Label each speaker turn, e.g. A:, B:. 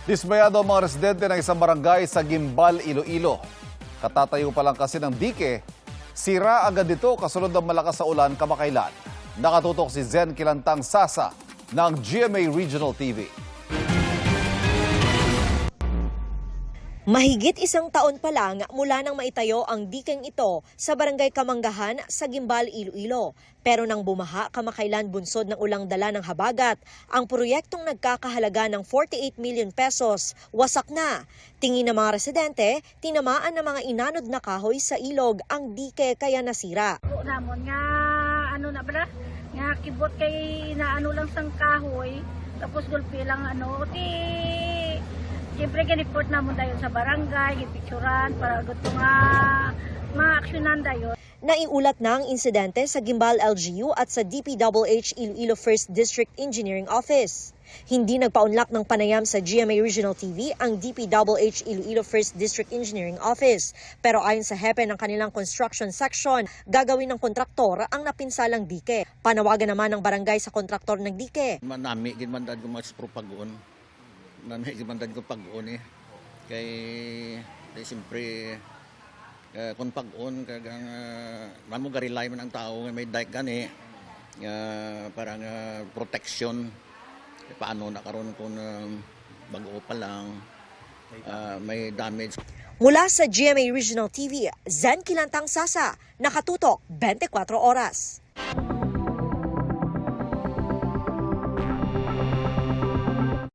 A: Dismayado ang mga residente ng isang barangay sa Gimbal, Iloilo. Katatayo pa lang kasi ng dike, sira agad ito kasunod ng malakas na ulan kamakailan. Nakatutok si Zen Kilantang Sasa ng GMA Regional TV.
B: Mahigit isang taon pa lang mula nang maitayo ang dikeng ito sa barangay Kamanggahan sa Gimbal, Iloilo. Pero nang bumaha kamakailan bunsod ng ulang dala ng habagat, ang proyektong nagkakahalaga ng 48 million pesos wasak na. Tingin ng mga residente, tinamaan ng mga inanod na kahoy sa ilog ang dike kaya nasira.
C: Namon nga na bala nga kibot kay naano lang sang kahoy tapos gulpi lang siyempre giniport namon dayon sa barangay, gipicturan para gusto nga ma-aksyonan dayon.
B: Naiulat na ang insidente sa Gimbal LGU at sa DPWH Iloilo 1st District Engineering Office. Hindi nagpaunlak ng panayam sa GMA Regional TV ang DPWH Iloilo 1st District Engineering Office. Pero ayon sa hepe ng kanilang construction section, gagawin ng kontraktor ang napinsalang dike. Panawagan naman ng barangay sa kontraktor ng dike.
D: Manami, ginmandan ko mas propagoon. Nami, ginmandan ko pag-on eh. Kay siyempre, kung pag-on, kagang mamugarilay man ang tao, may dike gani, parang protection. Paano nakaroon kung bago pa lang, may damage.
B: Mula sa GMA Regional TV, Zen Kilantang Sasa, nakatutok 24 oras.